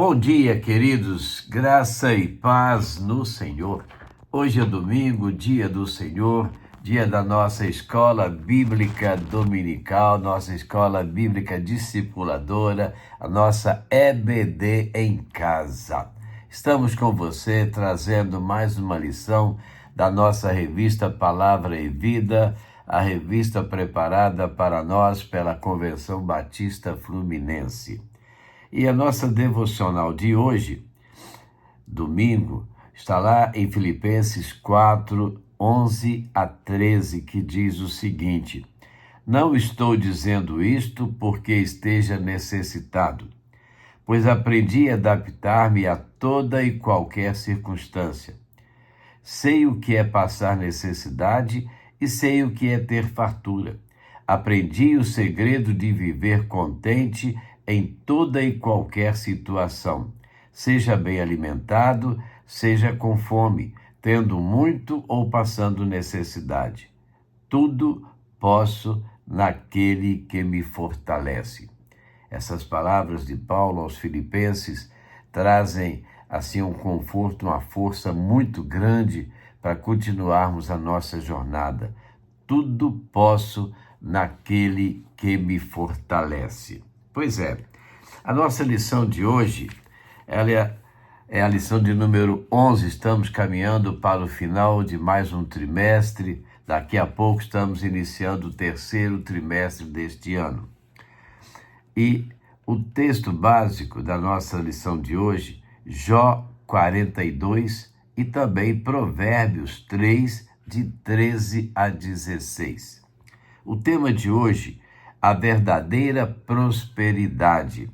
Bom dia, queridos, graça e paz no Senhor. Hoje é domingo, dia do Senhor, dia da nossa escola bíblica dominical, nossa escola bíblica discipuladora, a nossa EBD em casa. Estamos com você trazendo mais uma lição da nossa revista Palavra e Vida, a revista preparada para nós pela Convenção Batista Fluminense. E a nossa devocional de hoje, domingo, está lá em Filipenses 4, 11 a 13, que diz o seguinte: Não estou dizendo isto porque esteja necessitado, pois aprendi a adaptar-me a toda e qualquer circunstância. Sei o que é passar necessidade e sei o que é ter fartura. Aprendi o segredo de viver contente em toda e qualquer situação, seja bem alimentado, seja com fome, tendo muito ou passando necessidade. Tudo posso naquele que me fortalece. Essas palavras de Paulo aos Filipenses trazem assim um conforto, uma força muito grande para continuarmos a nossa jornada. Tudo posso naquele que me fortalece. Pois é, a nossa lição de hoje, ela é a lição de número 11, estamos caminhando para o final de mais um trimestre, daqui a pouco estamos iniciando o terceiro trimestre deste ano. E o texto básico da nossa lição de hoje, Jó 42 e também Provérbios 3, de 13 a 16. O tema de hoje, a verdadeira prosperidade.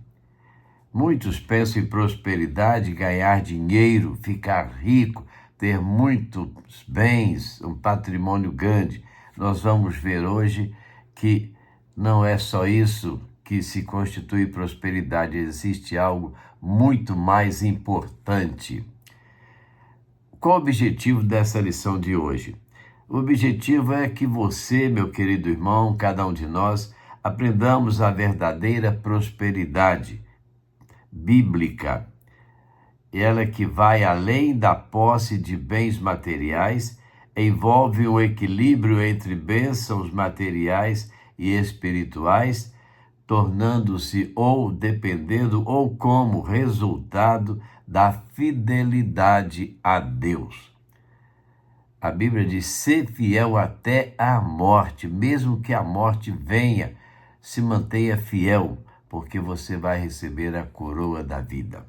Muitos pensam em prosperidade, ganhar dinheiro, ficar rico, ter muitos bens, um patrimônio grande. Nós vamos ver hoje que não é só isso que se constitui prosperidade, existe algo muito mais importante. Qual o objetivo dessa lição de hoje? O objetivo é que você, meu querido irmão, cada um de nós, aprendamos a verdadeira prosperidade bíblica. Ela que vai além da posse de bens materiais, envolve um equilíbrio entre bênçãos materiais e espirituais, tornando-se ou dependendo ou como resultado da fidelidade a Deus. A Bíblia diz: ser fiel até a morte, mesmo que a morte venha, se mantenha fiel, porque você vai receber a coroa da vida.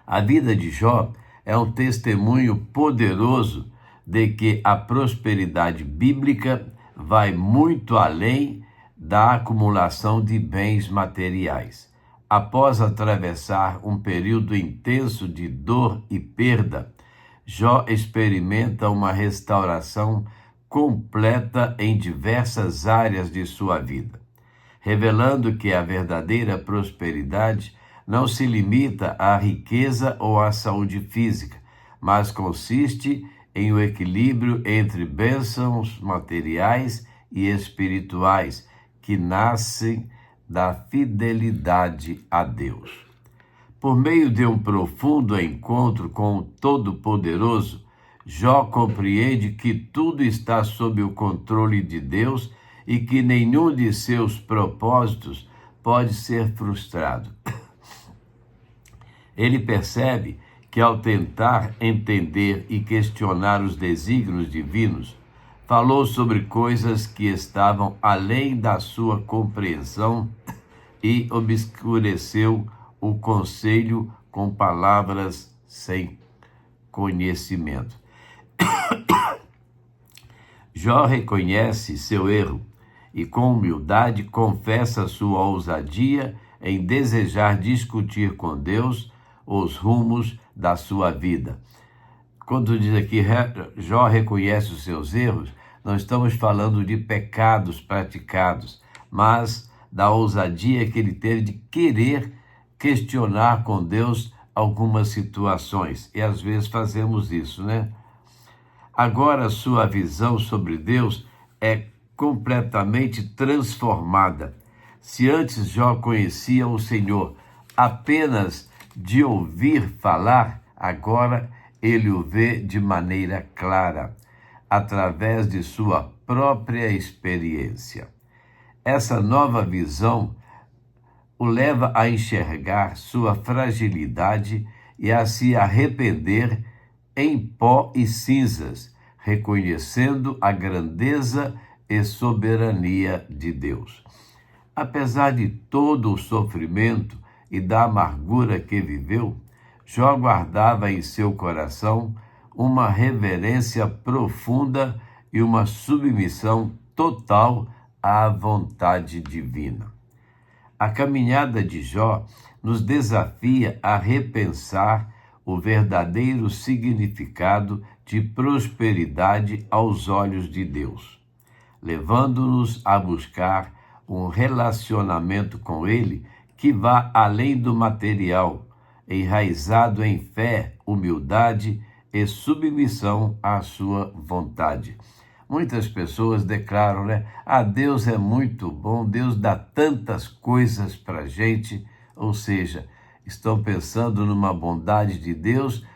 A vida de Jó é um testemunho poderoso de que a prosperidade bíblica vai muito além da acumulação de bens materiais. Após atravessar um período intenso de dor e perda, Jó experimenta uma restauração completa em diversas áreas de sua vida, revelando que a verdadeira prosperidade não se limita à riqueza ou à saúde física, mas consiste em um equilíbrio entre bênçãos materiais e espirituais que nascem da fidelidade a Deus. Por meio de um profundo encontro com o Todo-Poderoso, Jó compreende que tudo está sob o controle de Deus e que nenhum de seus propósitos pode ser frustrado. Ele percebe que, ao tentar entender e questionar os desígnios divinos, falou sobre coisas que estavam além da sua compreensão e obscureceu o conselho com palavras sem conhecimento. Jó reconhece seu erro e, com humildade, confessa sua ousadia em desejar discutir com Deus os rumos da sua vida. Quando diz aqui Jó reconhece os seus erros, não estamos falando de pecados praticados, mas da ousadia que ele teve de querer questionar com Deus algumas situações. E às vezes fazemos isso, né? Agora sua visão sobre Deus é completamente transformada. Se antes Jó conhecia o Senhor, apenas de ouvir falar, agora ele o vê de maneira clara, através de sua própria experiência. Essa nova visão o leva a enxergar sua fragilidade e a se arrepender em pó e cinzas, reconhecendo a grandeza e soberania de Deus. Apesar de todo o sofrimento e da amargura que viveu, Jó guardava em seu coração uma reverência profunda e uma submissão total à vontade divina. A caminhada de Jó nos desafia a repensar o verdadeiro significado de prosperidade aos olhos de Deus, levando-nos a buscar um relacionamento com Ele que vá além do material, enraizado em fé, humildade e submissão à sua vontade. Muitas pessoas declaram, Deus é muito bom, Deus dá tantas coisas para a gente, ou seja, estão pensando numa bondade de Deus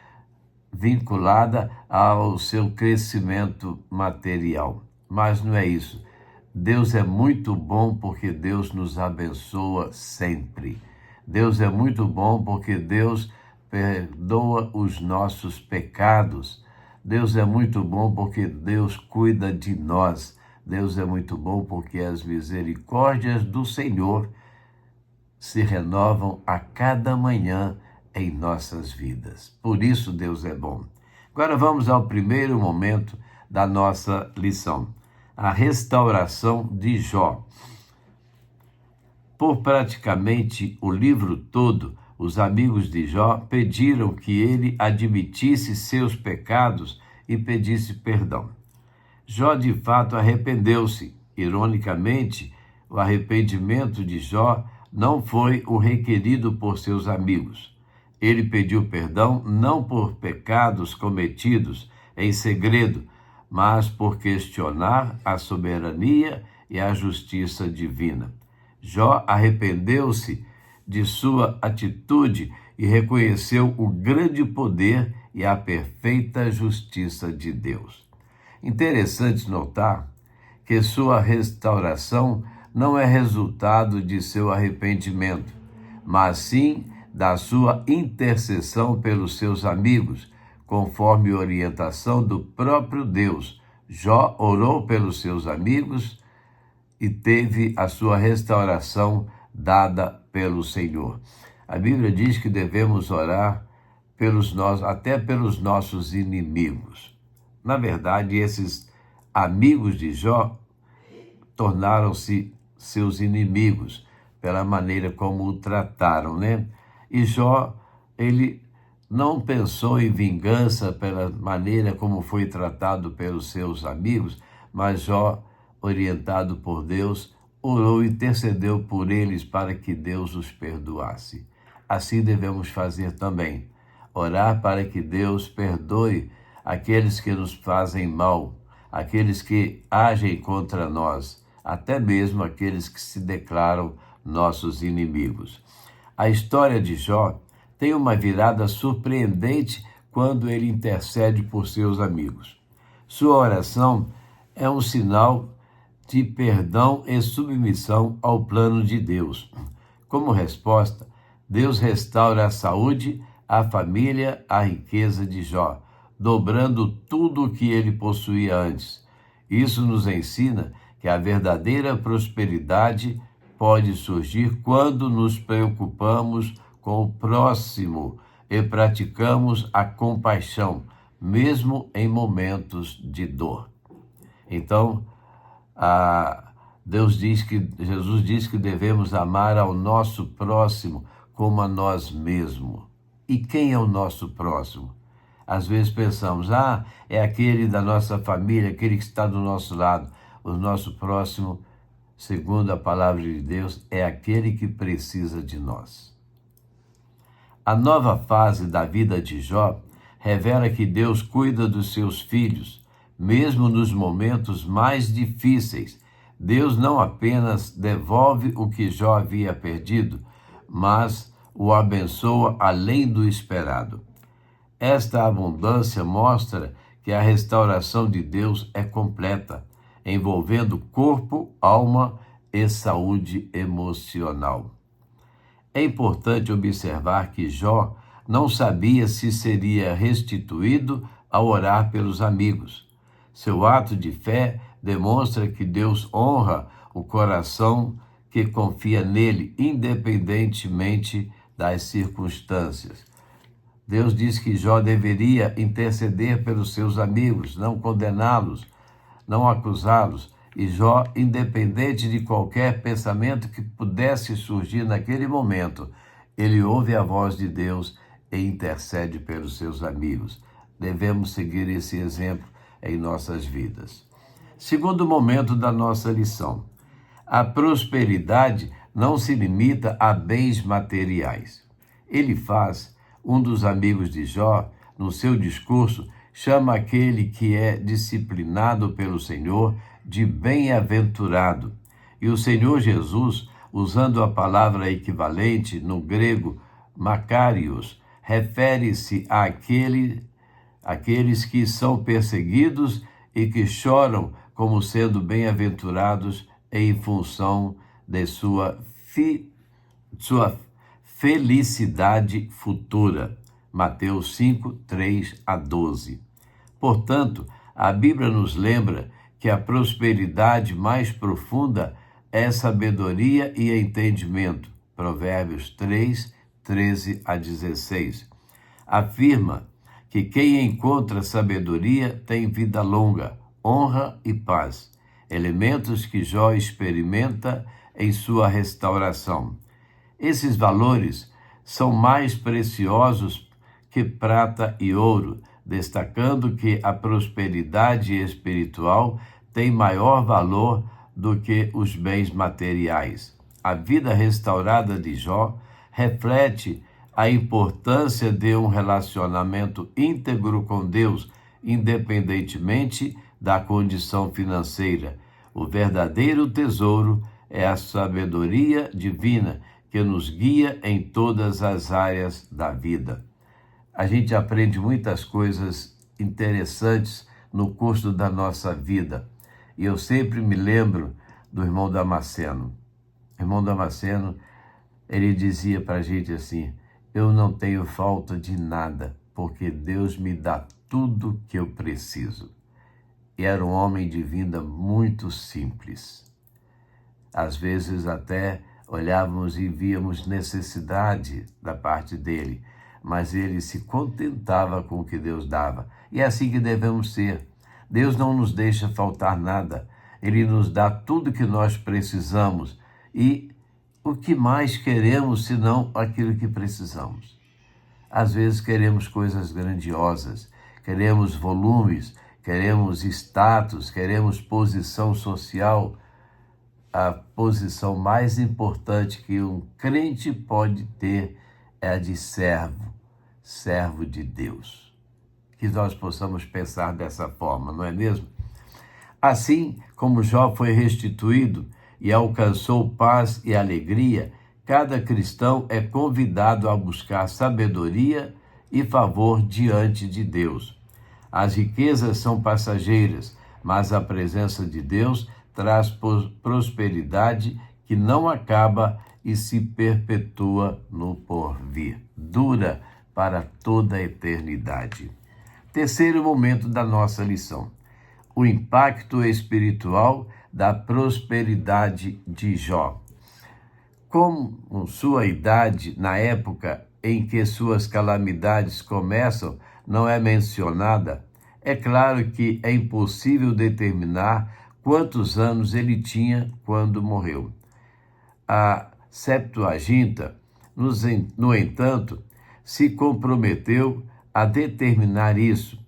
vinculada ao seu crescimento material. Mas não é isso. Deus é muito bom porque Deus nos abençoa sempre. Deus é muito bom porque Deus perdoa os nossos pecados. Deus é muito bom porque Deus cuida de nós. Deus é muito bom porque as misericórdias do Senhor se renovam a cada manhã em nossas vidas. Por isso Deus é bom. Agora vamos ao primeiro momento da nossa lição, a restauração de Jó. Por praticamente o livro todo, os amigos de Jó pediram que ele admitisse seus pecados e pedisse perdão. Jó de fato arrependeu-se. Ironicamente, o arrependimento de Jó não foi o requerido por seus amigos. Ele pediu perdão não por pecados cometidos em segredo, mas por questionar a soberania e a justiça divina. Jó arrependeu-se de sua atitude e reconheceu o grande poder e a perfeita justiça de Deus. Interessante notar que sua restauração não é resultado de seu arrependimento, mas sim da sua intercessão pelos seus amigos, conforme orientação do próprio Deus. Jó orou pelos seus amigos e teve a sua restauração dada pelo Senhor. A Bíblia diz que devemos orar até pelos nossos inimigos. Na verdade, esses amigos de Jó tornaram-se seus inimigos pela maneira como o trataram, E Jó, ele não pensou em vingança pela maneira como foi tratado pelos seus amigos, mas Jó, orientado por Deus, orou e intercedeu por eles para que Deus os perdoasse. Assim devemos fazer também, orar para que Deus perdoe aqueles que nos fazem mal, aqueles que agem contra nós, até mesmo aqueles que se declaram nossos inimigos. A história de Jó tem uma virada surpreendente quando ele intercede por seus amigos. Sua oração é um sinal de perdão e submissão ao plano de Deus. Como resposta, Deus restaura a saúde, a família, a riqueza de Jó, dobrando tudo o que ele possuía antes. Isso nos ensina que a verdadeira prosperidade pode surgir quando nos preocupamos com o próximo e praticamos a compaixão, mesmo em momentos de dor. Então, Jesus diz que devemos amar ao nosso próximo como a nós mesmos. E quem é o nosso próximo? Às vezes pensamos, é aquele da nossa família, aquele que está do nosso lado. O nosso próximo, segundo a palavra de Deus, é aquele que precisa de nós. A nova fase da vida de Jó revela que Deus cuida dos seus filhos, mesmo nos momentos mais difíceis. Deus não apenas devolve o que Jó havia perdido, mas o abençoa além do esperado. Esta abundância mostra que a restauração de Deus é completa, envolvendo corpo, alma e saúde emocional. É importante observar que Jó não sabia se seria restituído ao orar pelos amigos. Seu ato de fé demonstra que Deus honra o coração que confia nele, independentemente das circunstâncias. Deus diz que Jó deveria interceder pelos seus amigos, não condená-los, não acusá-los. E Jó, independente de qualquer pensamento que pudesse surgir naquele momento, ele ouve a voz de Deus e intercede pelos seus amigos. Devemos seguir esse exemplo em nossas vidas. Segundo momento da nossa lição: a prosperidade não se limita a bens materiais. Elifaz, um dos amigos de Jó, no seu discurso, chama aquele que é disciplinado pelo Senhor de bem-aventurado. E o Senhor Jesus, usando a palavra equivalente no grego Macarios, refere-se àqueles que são perseguidos e que choram como sendo bem-aventurados em função de sua felicidade futura. Mateus 5, 3 a 12. Portanto, a Bíblia nos lembra que a prosperidade mais profunda é sabedoria e entendimento. Provérbios 3, 13 a 16. Afirma que quem encontra sabedoria tem vida longa, honra e paz, elementos que Jó experimenta em sua restauração. Esses valores são mais preciosos que prata e ouro, destacando que a prosperidade espiritual tem maior valor do que os bens materiais. A vida restaurada de Jó reflete a importância de um relacionamento íntegro com Deus, independentemente da condição financeira. O verdadeiro tesouro é a sabedoria divina que nos guia em todas as áreas da vida. A gente aprende muitas coisas interessantes no curso da nossa vida. E eu sempre me lembro do irmão Damasceno. O irmão Damasceno, ele dizia para a gente assim: eu não tenho falta de nada, porque Deus me dá tudo que eu preciso. E era um homem de vida muito simples. Às vezes até olhávamos e víamos necessidade da parte dele, mas ele se contentava com o que Deus dava. E é assim que devemos ser. Deus não nos deixa faltar nada. Ele nos dá tudo que nós precisamos. E o que mais queremos senão aquilo que precisamos? Às vezes queremos coisas grandiosas, queremos volumes, queremos status, queremos posição social. A posição mais importante que um crente pode ter é a de servo de Deus. Que nós possamos pensar dessa forma, não é mesmo? Assim como Jó foi restituído e alcançou paz e alegria, cada cristão é convidado a buscar sabedoria e favor diante de Deus. As riquezas são passageiras, mas a presença de Deus traz prosperidade que não acaba e se perpetua no porvir. Dura para toda a eternidade. Terceiro momento da nossa lição: o impacto espiritual da prosperidade de Jó. Com sua idade, na época em que suas calamidades começam, não é mencionada, é claro que é impossível determinar quantos anos ele tinha quando morreu. A Septuaginta, no entanto, se comprometeu a determinar isso.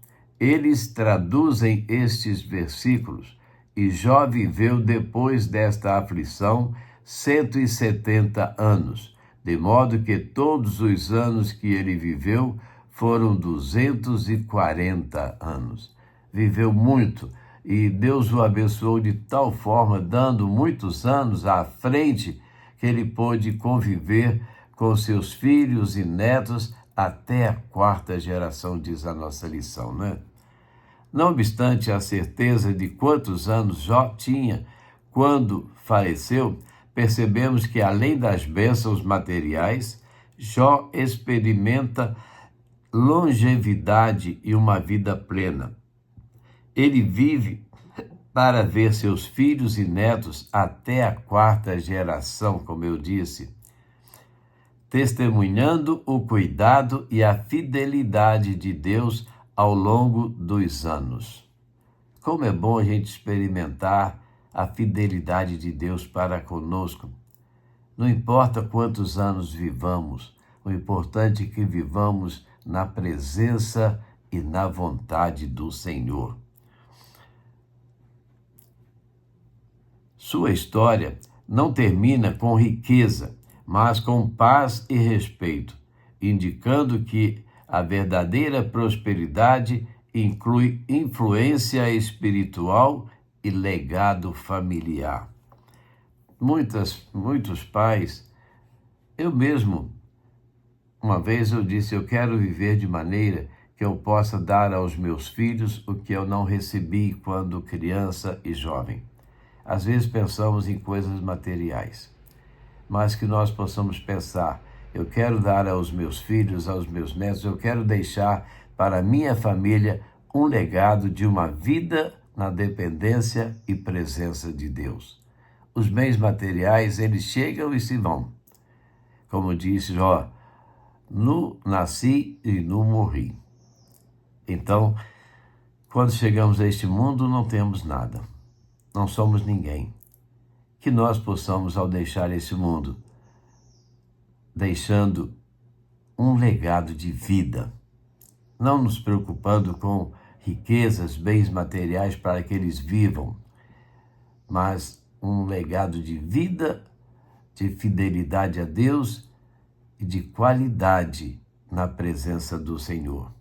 Eles traduzem estes versículos: e Jó viveu depois desta aflição 170 anos, de modo que todos os anos que ele viveu foram 240 anos. Viveu muito e Deus o abençoou de tal forma, dando muitos anos à frente, que ele pôde conviver com seus filhos e netos até a quarta geração, diz a nossa lição, né? Não obstante a certeza de quantos anos Jó tinha quando faleceu, percebemos que, além das bênçãos materiais, Jó experimenta longevidade e uma vida plena. Ele vive para ver seus filhos e netos até a quarta geração, como eu disse, testemunhando o cuidado e a fidelidade de Deus ao longo dos anos. Como é bom a gente experimentar a fidelidade de Deus para conosco. Não importa quantos anos vivamos, o importante é que vivamos na presença e na vontade do Senhor. Sua história não termina com riqueza, mas com paz e respeito, indicando que a verdadeira prosperidade inclui influência espiritual e legado familiar. Muitos pais, eu mesmo, uma vez eu disse, eu quero viver de maneira que eu possa dar aos meus filhos o que eu não recebi quando criança e jovem. Às vezes pensamos em coisas materiais, mas que nós possamos pensar, eu quero dar aos meus filhos, aos meus netos, eu quero deixar para a minha família um legado de uma vida na dependência e presença de Deus. Os bens materiais, eles chegam e se vão. Como disse Jó, nu nasci e nu morri. Então, quando chegamos a este mundo, não temos nada. Não somos ninguém. Que nós possamos, ao deixar esse mundo, deixando um legado de vida, não nos preocupando com riquezas, bens materiais para que eles vivam, mas um legado de vida, de fidelidade a Deus e de qualidade na presença do Senhor.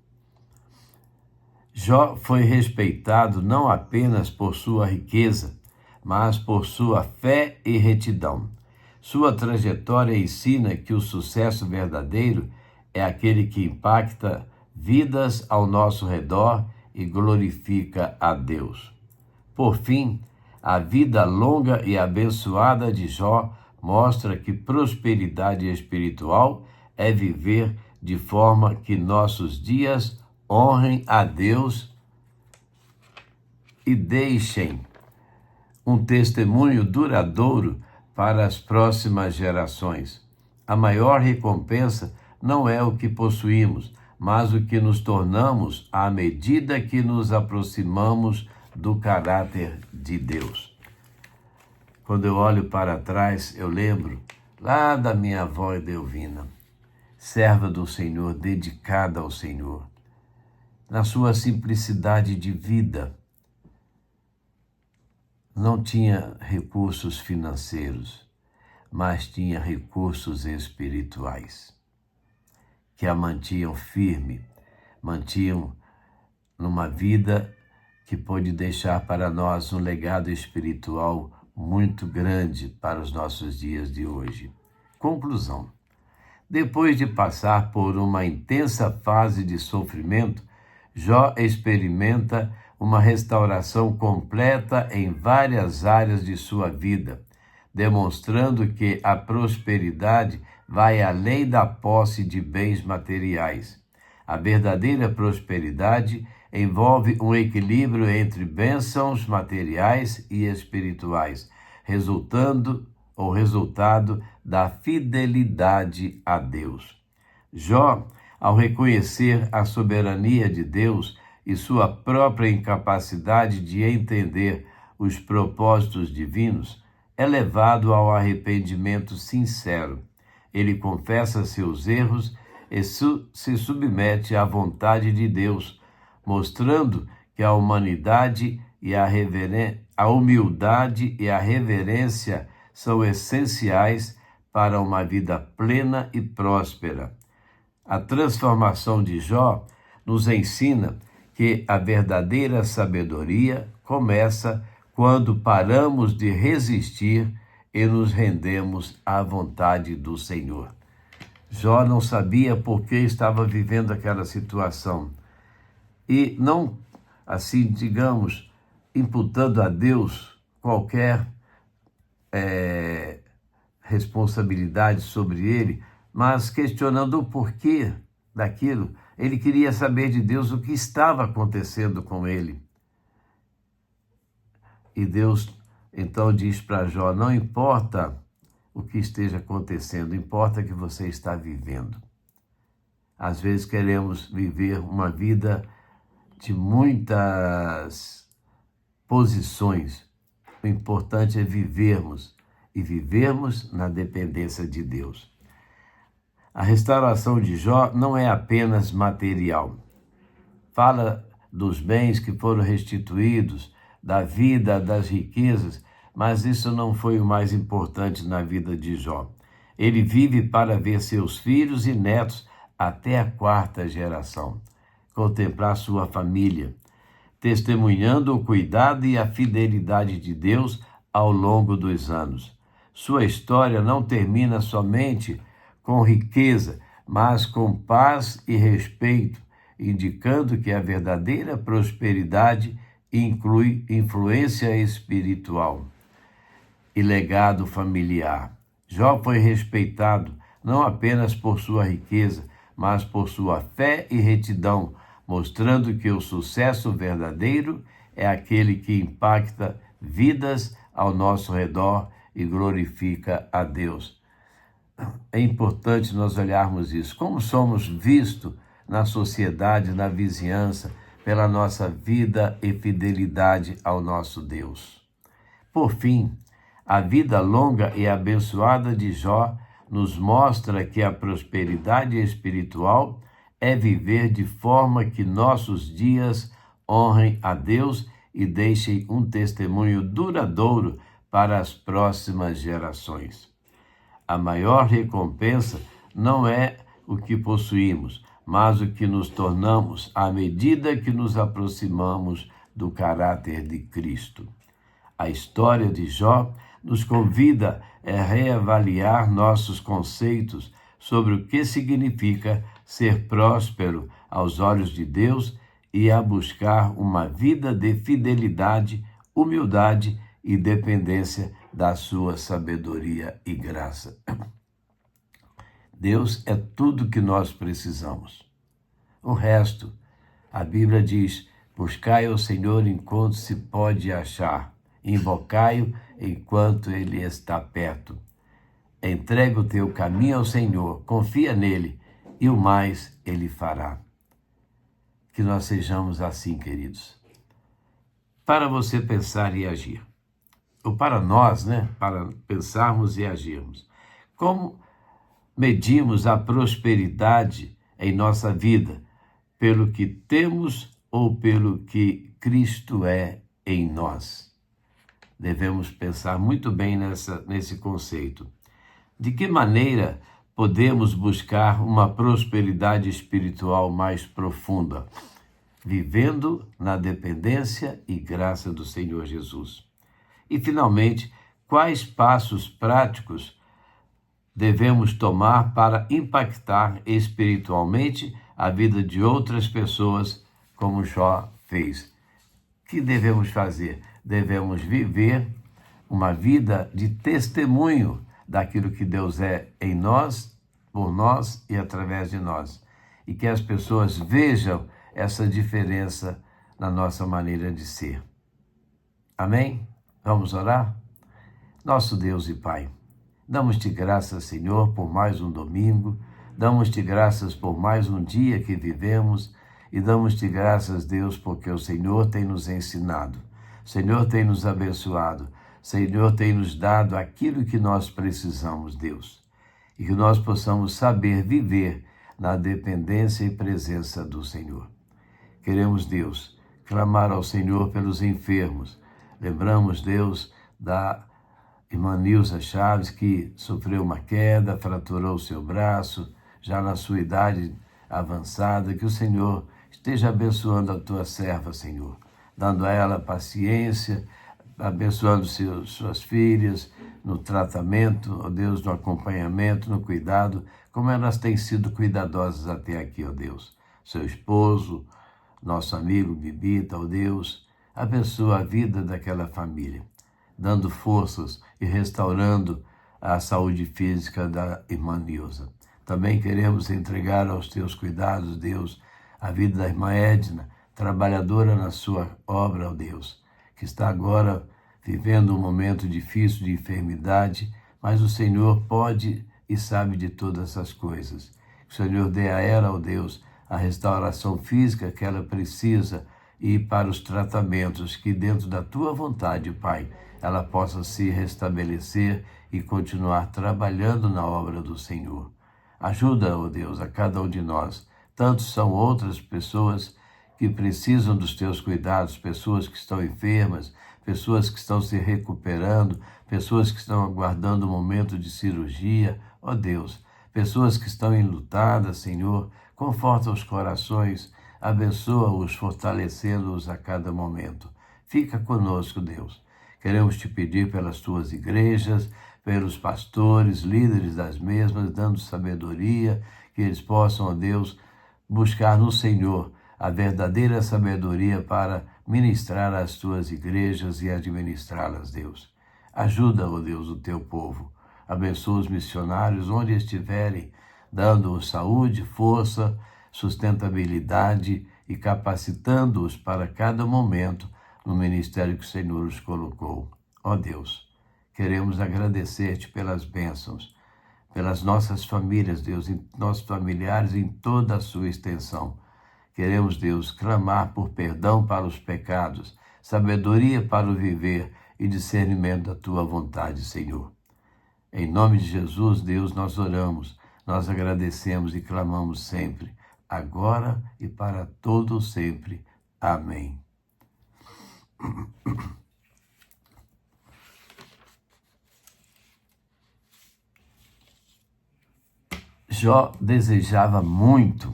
Jó foi respeitado não apenas por sua riqueza, mas por sua fé e retidão. Sua trajetória ensina que o sucesso verdadeiro é aquele que impacta vidas ao nosso redor e glorifica a Deus. Por fim, a vida longa e abençoada de Jó mostra que prosperidade espiritual é viver de forma que nossos dias honrem a Deus e deixem um testemunho duradouro para as próximas gerações. A maior recompensa não é o que possuímos, mas o que nos tornamos à medida que nos aproximamos do caráter de Deus. Quando eu olho para trás, eu lembro lá da minha avó Edelvina, serva do Senhor, dedicada ao Senhor, na sua simplicidade de vida. Não tinha recursos financeiros, mas tinha recursos espirituais, que a mantinham firme, mantinham numa vida que pôde deixar para nós um legado espiritual muito grande para os nossos dias de hoje. Conclusão. Depois de passar por uma intensa fase de sofrimento, Jó experimenta uma restauração completa em várias áreas de sua vida, demonstrando que a prosperidade vai além da posse de bens materiais. A verdadeira prosperidade envolve um equilíbrio entre bênçãos materiais e espirituais, resultado da fidelidade a Deus. Jó, ao reconhecer a soberania de Deus e sua própria incapacidade de entender os propósitos divinos, é levado ao arrependimento sincero. Ele confessa seus erros e se submete à vontade de Deus, mostrando que a humildade e a reverência são essenciais para uma vida plena e próspera. A transformação de Jó nos ensina que a verdadeira sabedoria começa quando paramos de resistir e nos rendemos à vontade do Senhor. Jó não sabia por que estava vivendo aquela situação. E não, assim, digamos, imputando a Deus qualquer responsabilidade sobre ele, mas questionando o porquê daquilo. Ele queria saber de Deus o que estava acontecendo com ele. E Deus então diz para Jó: não importa o que esteja acontecendo, importa que você está vivendo. Às vezes queremos viver uma vida de muitas posições. O importante é vivermos e vivermos na dependência de Deus. A restauração de Jó não é apenas material. Fala dos bens que foram restituídos, da vida, das riquezas, mas isso não foi o mais importante na vida de Jó. Ele vive para ver seus filhos e netos até a 4ª geração, contemplar sua família, testemunhando o cuidado e a fidelidade de Deus ao longo dos anos. Sua história não termina somente com riqueza, mas com paz e respeito, indicando que a verdadeira prosperidade inclui influência espiritual e legado familiar. Jó foi respeitado não apenas por sua riqueza, mas por sua fé e retidão, mostrando que o sucesso verdadeiro é aquele que impacta vidas ao nosso redor e glorifica a Deus. É importante nós olharmos isso. Como somos vistos na sociedade, na vizinhança, pela nossa vida e fidelidade ao nosso Deus. Por fim, a vida longa e abençoada de Jó nos mostra que a prosperidade espiritual é viver de forma que nossos dias honrem a Deus e deixem um testemunho duradouro para as próximas gerações. A maior recompensa não é o que possuímos, mas o que nos tornamos à medida que nos aproximamos do caráter de Cristo. A história de Jó nos convida a reavaliar nossos conceitos sobre o que significa ser próspero aos olhos de Deus e a buscar uma vida de fidelidade, humildade e dependência da sua sabedoria e graça. Deus é tudo que nós precisamos. O resto, a Bíblia diz: buscai o Senhor enquanto se pode achar, invocai-o enquanto ele está perto. Entrega o teu caminho ao Senhor, confia nele e o mais ele fará. Que nós sejamos assim, queridos. Para você pensar e agir. Ou para nós, para pensarmos e agirmos. Como medimos a prosperidade em nossa vida? Pelo que temos ou pelo que Cristo é em nós? Devemos pensar muito bem nesse conceito. De que maneira podemos buscar uma prosperidade espiritual mais profunda? Vivendo na dependência e graça do Senhor Jesus. E, finalmente, quais passos práticos devemos tomar para impactar espiritualmente a vida de outras pessoas, como Jó fez? O que devemos fazer? Devemos viver uma vida de testemunho daquilo que Deus é em nós, por nós e através de nós. E que as pessoas vejam essa diferença na nossa maneira de ser. Amém? Vamos orar? Nosso Deus e Pai, damos-te graças, Senhor, por mais um domingo, damos-te graças por mais um dia que vivemos e damos-te graças, Deus, porque o Senhor tem nos ensinado, o Senhor tem nos abençoado, o Senhor tem nos dado aquilo que nós precisamos, Deus, e que nós possamos saber viver na dependência e presença do Senhor. Queremos, Deus, clamar ao Senhor pelos enfermos. Lembramos, Deus, da irmã Nilza Chaves, que sofreu uma queda, fraturou o seu braço, já na sua idade avançada. Que o Senhor esteja abençoando a tua serva, Senhor, dando a ela paciência, abençoando suas filhas no tratamento, ó Deus, no acompanhamento, no cuidado, como elas têm sido cuidadosas até aqui, ó Deus. Seu esposo, nosso amigo Bibita, ó Deus, abençoa a vida daquela família, dando forças e restaurando a saúde física da irmã Nilza. Também queremos entregar aos teus cuidados, Deus, a vida da irmã Edna, trabalhadora na sua obra, ó Deus, que está agora vivendo um momento difícil de enfermidade, mas o Senhor pode e sabe de todas essas coisas. Que o Senhor dê a ela, ó Deus, a restauração física que ela precisa e para os tratamentos, que dentro da tua vontade, Pai, ela possa se restabelecer e continuar trabalhando na obra do Senhor. Ajuda, ó Deus, a cada um de nós. Tantos são outras pessoas que precisam dos teus cuidados, pessoas que estão enfermas, pessoas que estão se recuperando, pessoas que estão aguardando o momento de cirurgia, ó Deus, pessoas que estão enlutadas, Senhor, conforta os corações, abençoa-os, fortalecendo-os a cada momento. Fica conosco, Deus. Queremos te pedir pelas tuas igrejas, pelos pastores, líderes das mesmas, dando sabedoria, que eles possam, ó Deus, buscar no Senhor a verdadeira sabedoria para ministrar as tuas igrejas e administrá-las, Deus. Ajuda, ó Deus, o teu povo. Abençoa os missionários onde estiverem, dando-os saúde, força, sustentabilidade e capacitando-os para cada momento no ministério que o Senhor os colocou. Ó Deus, queremos agradecer-te pelas bênçãos, pelas nossas famílias, Deus, nossos familiares em toda a sua extensão. Queremos, Deus, clamar por perdão para os pecados, sabedoria para o viver e discernimento da tua vontade, Senhor. Em nome de Jesus, Deus, nós oramos, nós agradecemos e clamamos sempre, agora e para todo sempre. Amém. Jó desejava muito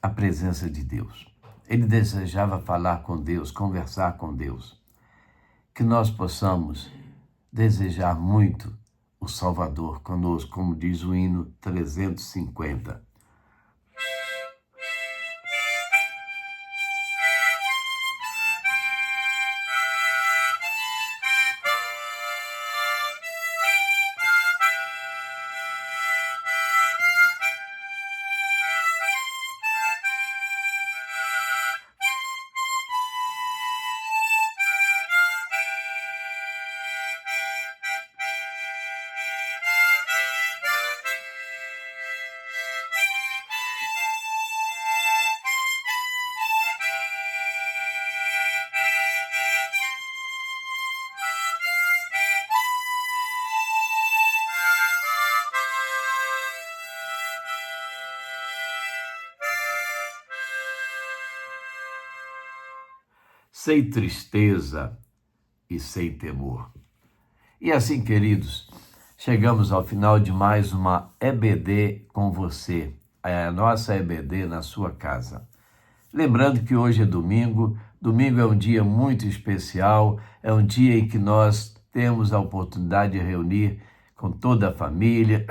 a presença de Deus. Ele desejava falar com Deus, conversar com Deus. Que nós possamos desejar muito o Salvador conosco, como diz o hino 350. Sem tristeza e sem temor. E assim, queridos, chegamos ao final de mais uma EBD com você, a nossa EBD na sua casa. Lembrando que hoje é domingo, domingo é um dia muito especial, é um dia em que nós temos a oportunidade de reunir com toda a família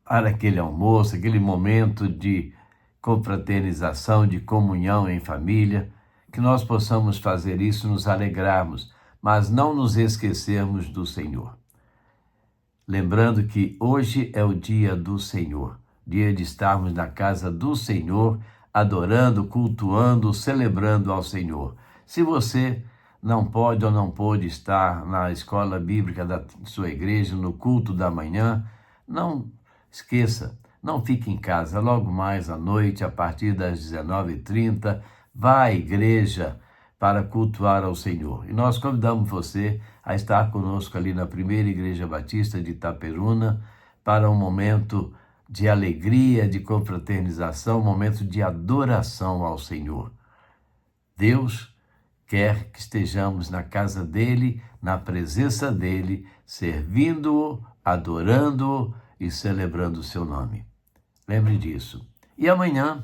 para aquele almoço, aquele momento de confraternização, de comunhão em família, que nós possamos fazer isso, nos alegrarmos, mas não nos esquecermos do Senhor. Lembrando que hoje é o dia do Senhor, dia de estarmos na casa do Senhor, adorando, cultuando, celebrando ao Senhor. Se você não pode ou não pôde estar na escola bíblica da sua igreja, no culto da manhã, não esqueça, não fique em casa. Logo mais à noite, a partir das 19h30, vá à igreja para cultuar ao Senhor. E nós convidamos você a estar conosco ali na Primeira Igreja Batista de Itaperuna para um momento de alegria, de confraternização, um momento de adoração ao Senhor. Deus quer que estejamos na casa dele, na presença dele, servindo-o, adorando-o e celebrando o seu nome. Lembre disso. E amanhã,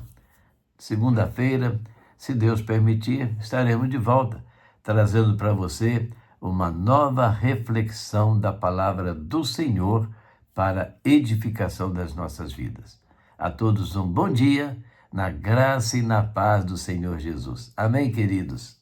segunda-feira, se Deus permitir, estaremos de volta, trazendo para você uma nova reflexão da palavra do Senhor para edificação das nossas vidas. A todos um bom dia, na graça e na paz do Senhor Jesus. Amém, queridos?